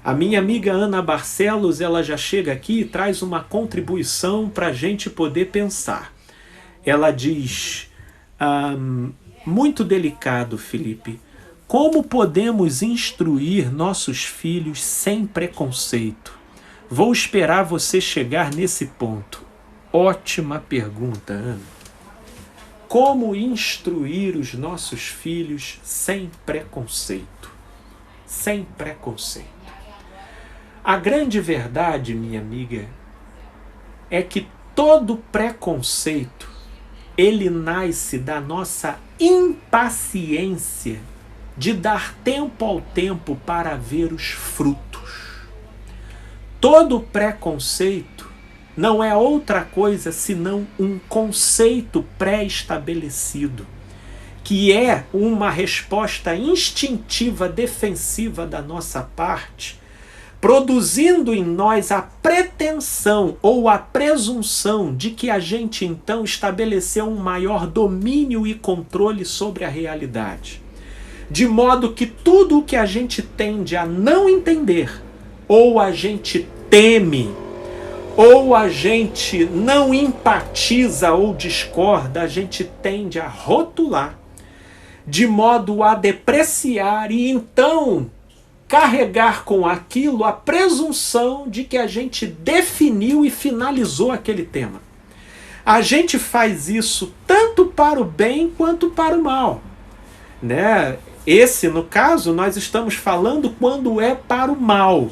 A minha amiga Ana Barcelos, ela já chega aqui e traz uma contribuição para a gente poder pensar. Ela diz, muito delicado, Felipe, como podemos instruir nossos filhos sem preconceito? Vou esperar você chegar nesse ponto. Ótima pergunta, Ana. Como instruir os nossos filhos sem preconceito? Sem preconceito. A grande verdade, minha amiga, é que todo preconceito, ele nasce da nossa impaciência de dar tempo ao tempo para ver os frutos. Todo preconceito não é outra coisa senão um conceito pré-estabelecido, que é uma resposta instintiva defensiva da nossa parte, produzindo em nós a pretensão ou a presunção de que a gente então estabeleceu um maior domínio e controle sobre a realidade. De modo que tudo o que a gente tende a não entender, ou a gente teme, ou a gente não empatiza ou discorda, a gente tende a rotular, de modo a depreciar e então carregar com aquilo a presunção de que a gente definiu e finalizou aquele tema. A gente faz isso tanto para o bem quanto para o mal, né? Esse, no caso, nós estamos falando quando é para o mal.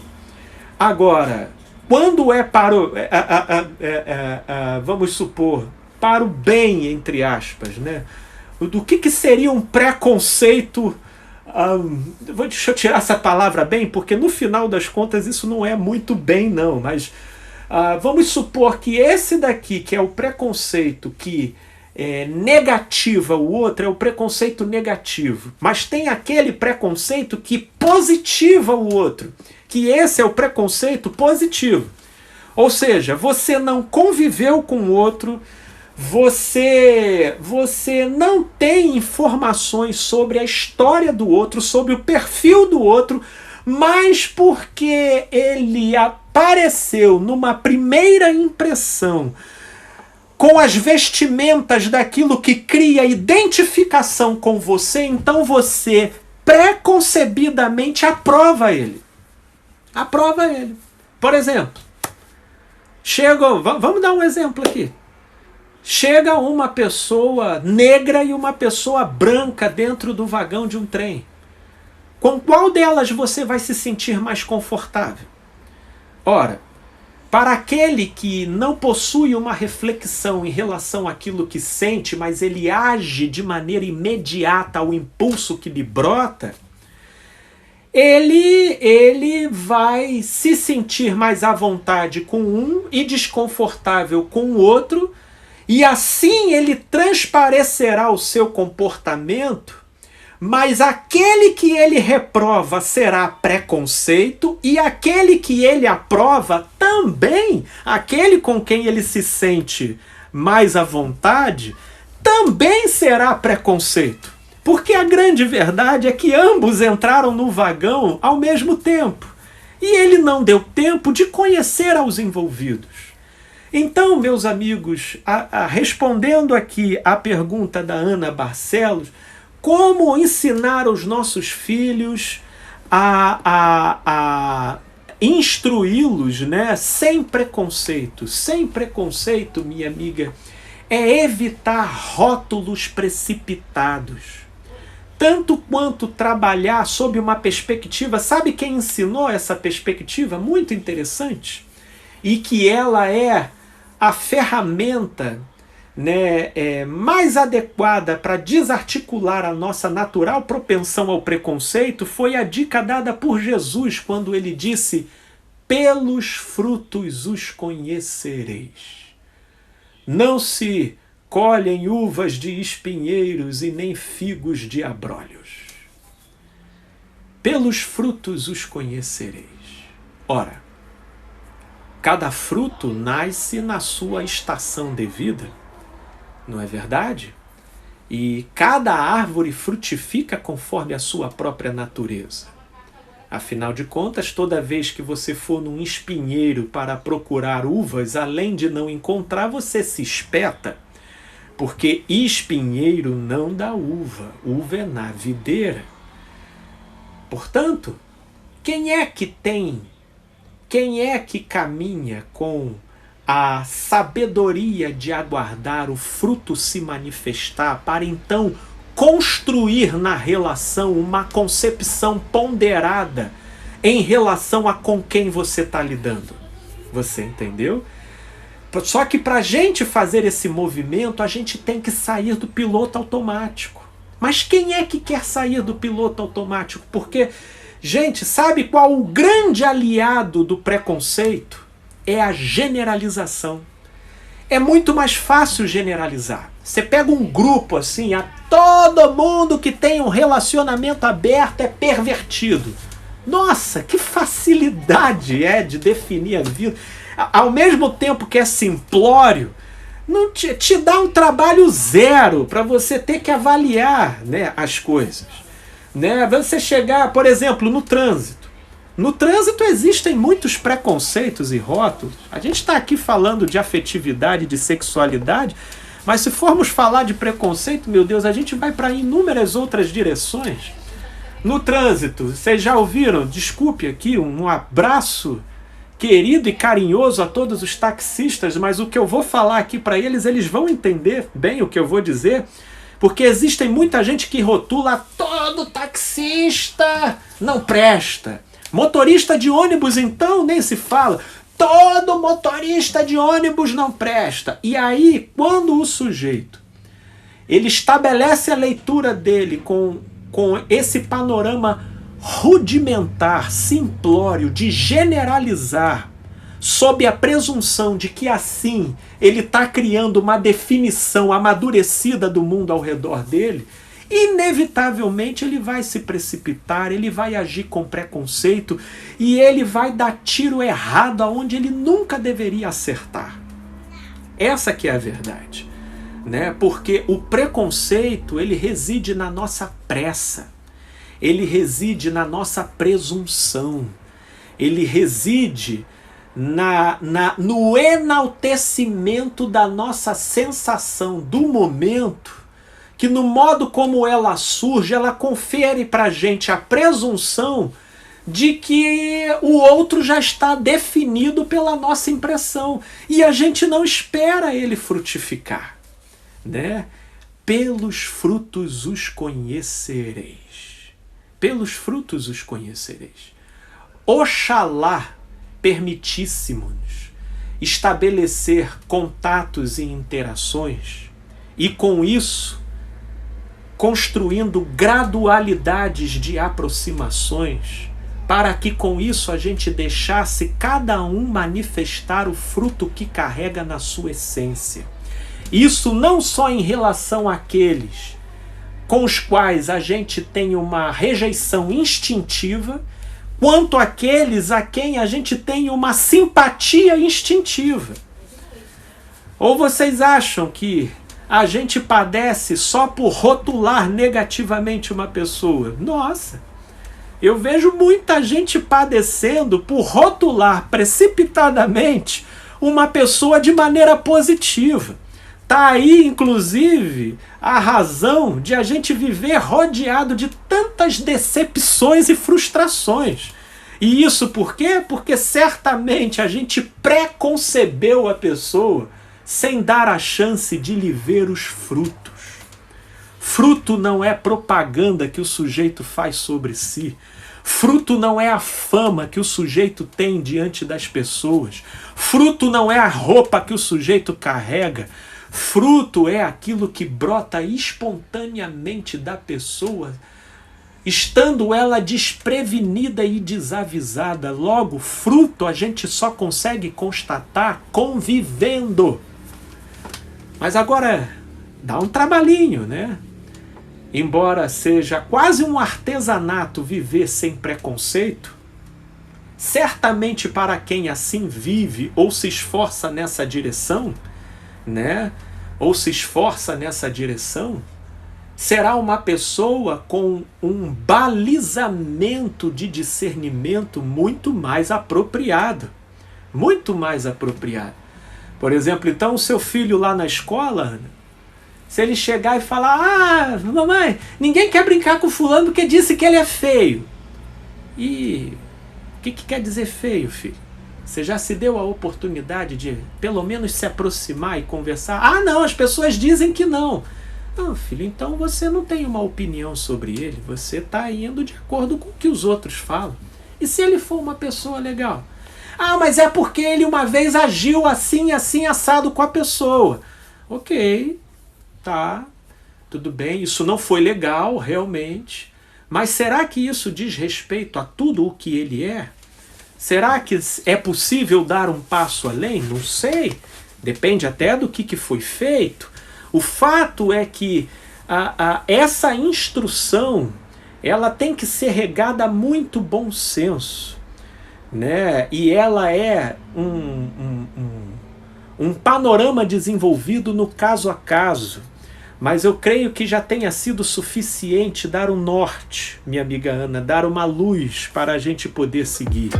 Agora, quando é para o, vamos supor, para o bem, entre aspas, né? Do que seria um preconceito? Deixa eu tirar essa palavra bem, porque no final das contas isso não é muito bem, não. Mas vamos supor que esse daqui, que é o preconceito que negativa o outro, é o preconceito negativo. Mas tem aquele preconceito que positiva o outro, que esse é o preconceito positivo. Ou seja, você não conviveu com o outro, você não tem informações sobre a história do outro, sobre o perfil do outro, mas porque ele apareceu numa primeira impressão com as vestimentas daquilo que cria identificação com você, então você preconcebidamente aprova ele. Aprova ele. Por exemplo, vamos dar um exemplo aqui. Chega uma pessoa negra e uma pessoa branca dentro do vagão de um trem. Com qual delas você vai se sentir mais confortável? Ora, para aquele que não possui uma reflexão em relação àquilo que sente, mas ele age de maneira imediata ao impulso que lhe brota, ele vai se sentir mais à vontade com um e desconfortável com o outro, e assim ele transparecerá o seu comportamento, mas aquele que ele reprova será preconceito, e aquele que ele aprova também, aquele com quem ele se sente mais à vontade, também será preconceito. Porque a grande verdade é que ambos entraram no vagão ao mesmo tempo, e ele não deu tempo de conhecer aos envolvidos. Então, meus amigos, respondendo aqui à pergunta da Ana Barcelos, como ensinar os nossos filhos a instruí-los, né, sem preconceito? Sem preconceito, minha amiga, é evitar rótulos precipitados. Tanto quanto trabalhar sob uma perspectiva, sabe quem ensinou essa perspectiva? Muito interessante. E que ela é a ferramenta, né, mais adequada para desarticular a nossa natural propensão ao preconceito, foi a dica dada por Jesus quando ele disse: pelos frutos os conhecereis. Não se colhem uvas de espinheiros e nem figos de abrolhos. Pelos frutos os conhecereis. Ora, cada fruto nasce na sua estação devida, não é verdade? E cada árvore frutifica conforme a sua própria natureza. Afinal de contas, toda vez que você for num espinheiro para procurar uvas, além de não encontrar, você se espeta. Porque espinheiro não dá uva, uva é na videira. Portanto, quem é que caminha com a sabedoria de aguardar o fruto se manifestar para então construir na relação uma concepção ponderada em relação a com quem você está lidando? Você entendeu? Só que para a gente fazer esse movimento, a gente tem que sair do piloto automático. Mas quem é que quer sair do piloto automático? Porque, gente, sabe qual o grande aliado do preconceito? É a generalização. É muito mais fácil generalizar. Você pega um grupo assim, a todo mundo que tem um relacionamento aberto é pervertido. Nossa, que facilidade é de definir a vida. Ao mesmo tempo que é simplório, não te dá um trabalho zero para você ter que avaliar, né, as coisas. Né? Você chegar, por exemplo, no trânsito. No trânsito existem muitos preconceitos e rótulos. A gente está aqui falando de afetividade, de sexualidade, mas se formos falar de preconceito, meu Deus, a gente vai para inúmeras outras direções. No trânsito, vocês já ouviram? Desculpe aqui, um abraço querido e carinhoso a todos os taxistas, mas o que eu vou falar aqui para eles, eles vão entender bem o que eu vou dizer, porque existem muita gente que rotula todo taxista não presta. Motorista de ônibus, então, nem se fala. Todo motorista de ônibus não presta. E aí, quando o sujeito ele estabelece a leitura dele com esse panorama rudimentar, simplório, de generalizar, sob a presunção de que assim ele está criando uma definição amadurecida do mundo ao redor dele, inevitavelmente ele vai se precipitar, ele vai agir com preconceito e ele vai dar tiro errado aonde ele nunca deveria acertar. Essa que é a verdade, né? Porque o preconceito, ele reside na nossa pressa, ele reside na nossa presunção, ele reside no enaltecimento da nossa sensação do momento, que no modo como ela surge, ela confere para a gente a presunção de que o outro já está definido pela nossa impressão, e a gente não espera ele frutificar, né? Pelos frutos os conhecereis. Pelos frutos os conhecereis. Oxalá permitíssemos estabelecer contatos e interações e com isso construindo gradualidades de aproximações para que com isso a gente deixasse cada um manifestar o fruto que carrega na sua essência. Isso não só em relação àqueles com os quais a gente tem uma rejeição instintiva, quanto àqueles a quem a gente tem uma simpatia instintiva. Ou vocês acham que a gente padece só por rotular negativamente uma pessoa? Nossa, eu vejo muita gente padecendo por rotular precipitadamente uma pessoa de maneira positiva. Tá aí, inclusive, a razão de a gente viver rodeado de tantas decepções e frustrações. E isso por quê? Porque certamente a gente preconcebeu a pessoa sem dar a chance de lhe ver os frutos. Fruto não é propaganda que o sujeito faz sobre si. Fruto não é a fama que o sujeito tem diante das pessoas. Fruto não é a roupa que o sujeito carrega. Fruto é aquilo que brota espontaneamente da pessoa, estando ela desprevenida e desavisada. Logo, fruto a gente só consegue constatar convivendo. Mas agora, dá um trabalhinho, né? Embora seja quase um artesanato viver sem preconceito, certamente para quem assim vive ou se esforça nessa direção, né? Ou se esforça nessa direção, será uma pessoa com um balizamento de discernimento muito mais apropriado. Muito mais apropriado. Por exemplo, então o seu filho lá na escola, Ana, se ele chegar e falar: ah, mamãe, ninguém quer brincar com fulano porque disse que ele é feio. E o que quer dizer feio, filho? Você já se deu a oportunidade de pelo menos se aproximar e conversar? Ah, não, as pessoas dizem que não. Não, filho, então você não tem uma opinião sobre ele, você está indo de acordo com o que os outros falam. E se ele for uma pessoa legal? Ah, mas é porque ele uma vez agiu assim, assim, assado com a pessoa. Ok, tá, tudo bem, isso não foi legal, realmente. Mas será que isso diz respeito a tudo o que ele é? Será que é possível dar um passo além? Não sei. Depende até do que foi feito. O fato é que essa instrução ela tem que ser regada a muito bom senso, né? E ela é um panorama desenvolvido no caso a caso. Mas eu creio que já tenha sido suficiente dar um norte, minha amiga Ana, dar uma luz para a gente poder seguir.